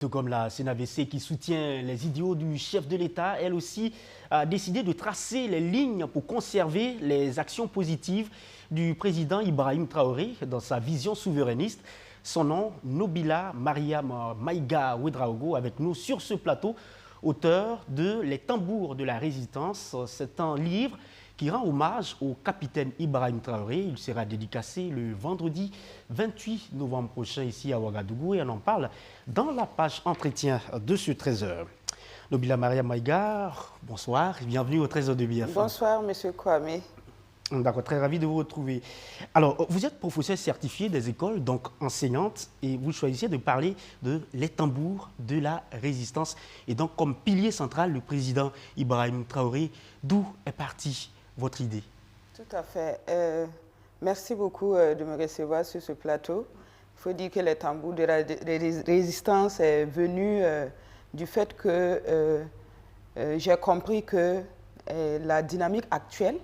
Tout comme la CNAVC qui soutient les idéaux du chef de l'État, elle aussi a décidé de tracer les lignes pour conserver les actions positives du président Ibrahim Traoré dans sa vision souverainiste. Son nom, Nobila Mariam Maïga Ouedraogo, avec nous sur ce plateau, auteur de Les tambours de la résistance. C'est un livre qui rend hommage au capitaine Ibrahim Traoré. Il sera dédicacé le vendredi 28 novembre prochain ici à Ouagadougou et on en parle dans la page entretien de ce 13h. Nobila Maria Maïga, bonsoir et bienvenue au 13h de BFM. Bonsoir, M. Kwame. D'accord, très ravi de vous retrouver. Alors, vous êtes professeur certifié des écoles, donc enseignante, et vous choisissez de parler de Les tambours de la résistance. Et donc, comme pilier central, le président Ibrahim Traoré, d'où est partie votre idée? Tout à fait. Merci beaucoup de me recevoir sur ce plateau. Il faut dire que les tambours de la résistance est venu du fait que j'ai compris que la dynamique actuelle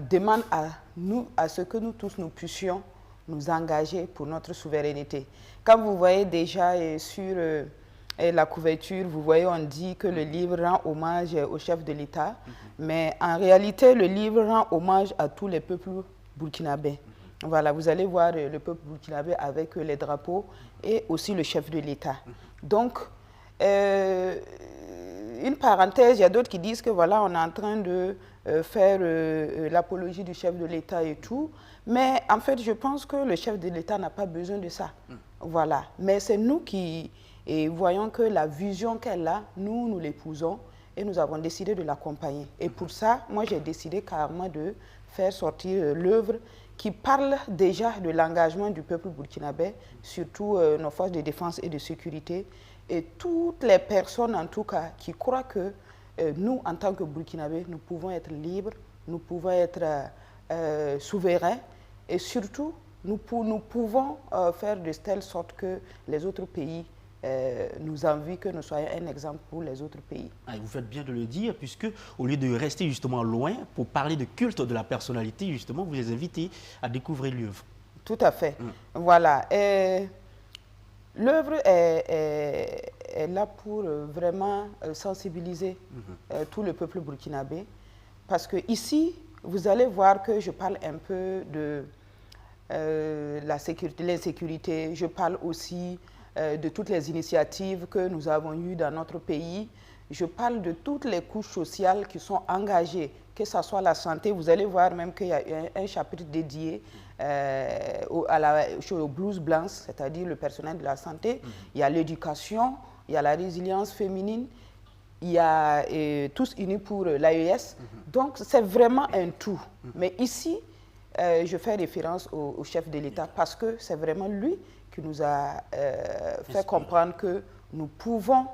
demande à ce que nous tous nous puissions nous engager pour notre souveraineté. Comme vous voyez déjà sur la couverture, vous voyez, on dit que le livre rend hommage au chef de l'État, mais en réalité, le livre rend hommage à tous les peuples burkinabés. Voilà, vous allez voir le peuple burkinabé avec les drapeaux et aussi le chef de l'État. Donc, une parenthèse, il y a d'autres qui disent que voilà, on est en train de faire l'apologie du chef de l'État et tout, mais en fait, je pense que le chef de l'État n'a pas besoin de ça. Voilà, mais c'est nous qui voyons que la vision qu'elle a, nous l'épousons et nous avons décidé de l'accompagner. Et pour ça, moi, j'ai décidé carrément de faire sortir l'œuvre qui parle déjà de l'engagement du peuple burkinabé, surtout nos forces de défense et de sécurité, et toutes les personnes, en tout cas, qui croient que nous, en tant que Burkinabés, nous pouvons être libres, nous pouvons être souverains, et surtout, nous pouvons faire de telle sorte que les autres pays nous envient, que nous soyons un exemple pour les autres pays. Ah, vous faites bien de le dire, puisque au lieu de rester justement loin pour parler de culte de la personnalité, justement, vous les invitez à découvrir l'œuvre. Tout à fait. Voilà. L'œuvre est là pour vraiment sensibiliser tout le peuple burkinabé. Parce que ici, vous allez voir que je parle un peu de l'insécurité. Je parle aussi de toutes les initiatives que nous avons eues dans notre pays. Je parle de toutes les couches sociales qui sont engagées, que ce soit la santé. Vous allez voir même qu'il y a un chapitre dédié aux blouses blanches, c'est-à-dire le personnel de la santé. Il y a l'éducation, il y a la résilience féminine, il y a tous unis pour l'AES. Donc, c'est vraiment un tout. Mais ici, je fais référence au chef de l'État parce que c'est vraiment lui qui nous a fait comprendre que nous pouvons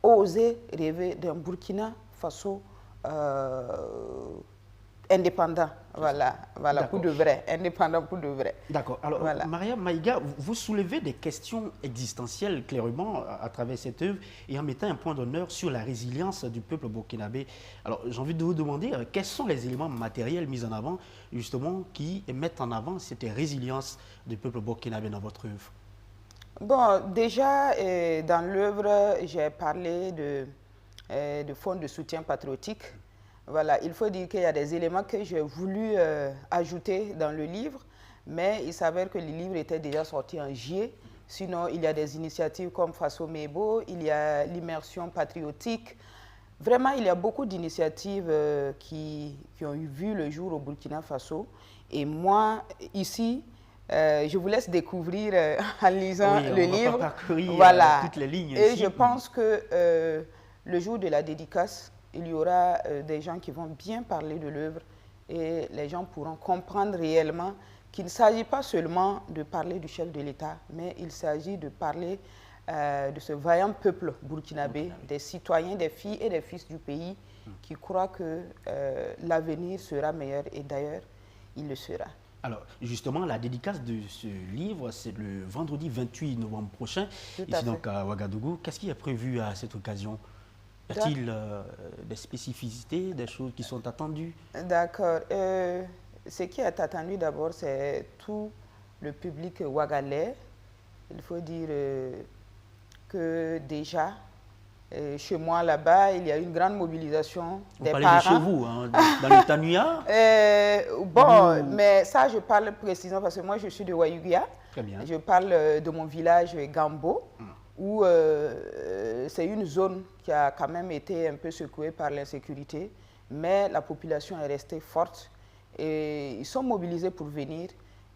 oser rêver d'un Burkina Faso indépendant, voilà, pour de vrai, indépendant pour de vrai. D'accord. Alors, voilà. Maria Maïga, vous soulevez des questions existentielles clairement à travers cette œuvre et en mettant un point d'honneur sur la résilience du peuple burkinabé. Alors, j'ai envie de vous demander quels sont les éléments matériels mis en avant, justement, qui mettent en avant cette résilience du peuple burkinabé dans votre œuvre? Bon, déjà, dans l'œuvre, j'ai parlé de fonds de soutien patriotique. Voilà, il faut dire qu'il y a des éléments que j'ai voulu ajouter dans le livre, mais il s'avère que le livre était déjà sorti en juillet. Sinon, il y a des initiatives comme Faso Mebo, il y a l'immersion patriotique. Vraiment, il y a beaucoup d'initiatives qui ont vu le jour au Burkina Faso. Et moi, ici, je vous laisse découvrir en lisant le livre. On va parcourir voilà. Toutes les lignes. Et ici. je pense que le jour de la dédicace, il y aura des gens qui vont bien parler de l'œuvre et les gens pourront comprendre réellement qu'il ne s'agit pas seulement de parler du chef de l'État, mais il s'agit de parler de ce vaillant peuple burkinabé, des citoyens, des filles et des fils du pays qui croient que l'avenir sera meilleur et d'ailleurs, il le sera. Alors, justement, la dédicace de ce livre, c'est le vendredi 28 novembre prochain, ici donc à Ouagadougou. Qu'est-ce qui est prévu à cette occasion? Y a-t-il des spécificités, des choses qui sont attendues? D'accord. Ce qui est attendu d'abord, c'est tout le public ouagalais. Il faut dire que déjà, chez moi là-bas, il y a une grande mobilisation des parents. Vous parlez de chez vous, hein, dans le Tanuya? Bon, mais ça, je parle précisément parce que moi, je suis de Wayugia. Très bien. Je parle de mon village Gambo, où c'est une zone qui a quand même été un peu secouée par l'insécurité, mais la population est restée forte et ils sont mobilisés pour venir.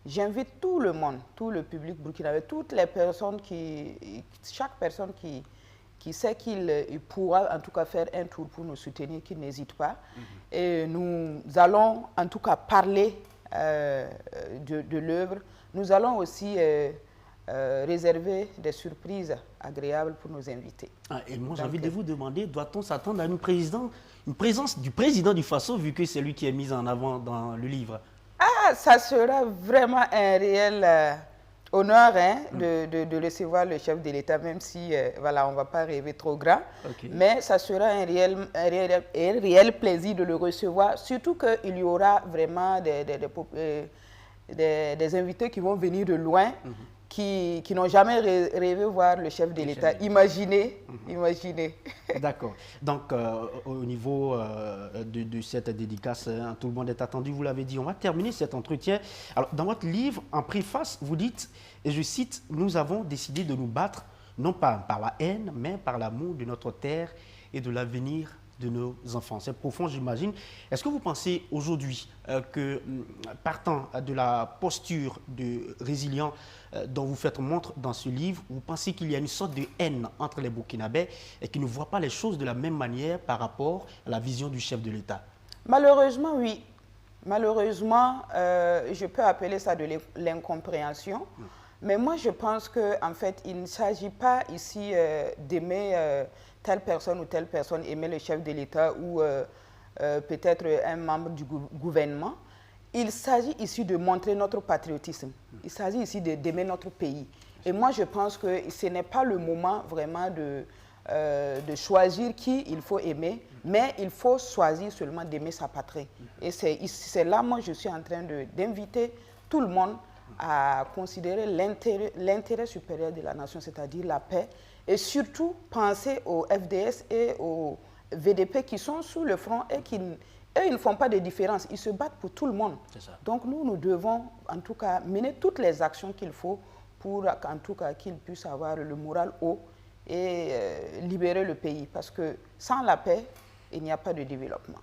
J'invite tout le monde, tout le public burkinabé, toutes les personnes chaque personne qui sait qu'il pourra en tout cas faire un tour pour nous soutenir, qu'il n'hésite pas. Et nous allons en tout cas parler de l'œuvre. Nous allons aussi réserver des surprises agréables pour nos invités. Et moi, j'ai envie de vous demander, doit-on s'attendre à une présence du président du Faso, vu que c'est lui qui est mis en avant dans le livre? Ah, ça sera vraiment un réel honneur de recevoir le chef de l'État, même si voilà, on ne va pas rêver trop grand. Okay. Mais ça sera un réel plaisir de le recevoir, surtout qu'il y aura vraiment des invités qui vont venir de loin, qui n'ont jamais rêvé voir le chef de l'État. Imaginez, imaginez. D'accord. Donc, au niveau de cette dédicace, hein, tout le monde est attendu, vous l'avez dit. On va terminer cet entretien. Alors, dans votre livre, en préface, vous dites, et je cite, « Nous avons décidé de nous battre, non pas par la haine, mais par l'amour de notre terre et de l'avenir de nos enfants. » C'est profond, j'imagine. Est-ce que vous pensez aujourd'hui que, partant de la posture de résilient dont vous faites montre dans ce livre, vous pensez qu'il y a une sorte de haine entre les Burkinabés et qu'ils ne voient pas les choses de la même manière par rapport à la vision du chef de l'État? Malheureusement, oui. Malheureusement, je peux appeler ça de l'incompréhension. Mais moi, je pense qu'en fait, il ne s'agit pas ici d'aimer telle personne ou telle personne, aimer le chef de l'État ou peut-être un membre du gouvernement. Il s'agit ici de montrer notre patriotisme. Il s'agit ici d'aimer notre pays. Et moi, je pense que ce n'est pas le moment vraiment de choisir qui il faut aimer, mais il faut choisir seulement d'aimer sa patrie. Et c'est là, moi, je suis en train d'inviter tout le monde à considérer l'intérêt supérieur de la nation, c'est-à-dire la paix, et surtout penser aux FDS et aux VDP qui sont sous le front et qui ils ne font pas de différence, ils se battent pour tout le monde. Donc nous devons en tout cas mener toutes les actions qu'il faut pour en tout cas qu'ils puissent avoir le moral haut et libérer le pays. Parce que sans la paix, il n'y a pas de développement.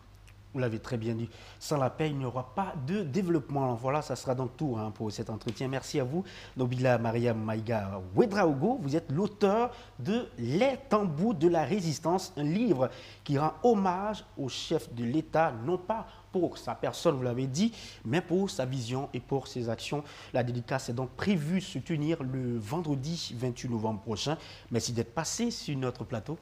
Vous l'avez très bien dit. Sans la paix, il n'y aura pas de développement. Voilà, ça sera donc tout pour cet entretien. Merci à vous, Nobila Maria Maïga Ouedraogo. Vous êtes l'auteur de Les tambours de la résistance, un livre qui rend hommage au chef de l'État, non pas pour sa personne, vous l'avez dit, mais pour sa vision et pour ses actions. La dédicace est donc prévue se tenir le vendredi 28 novembre prochain. Merci d'être passé sur notre plateau.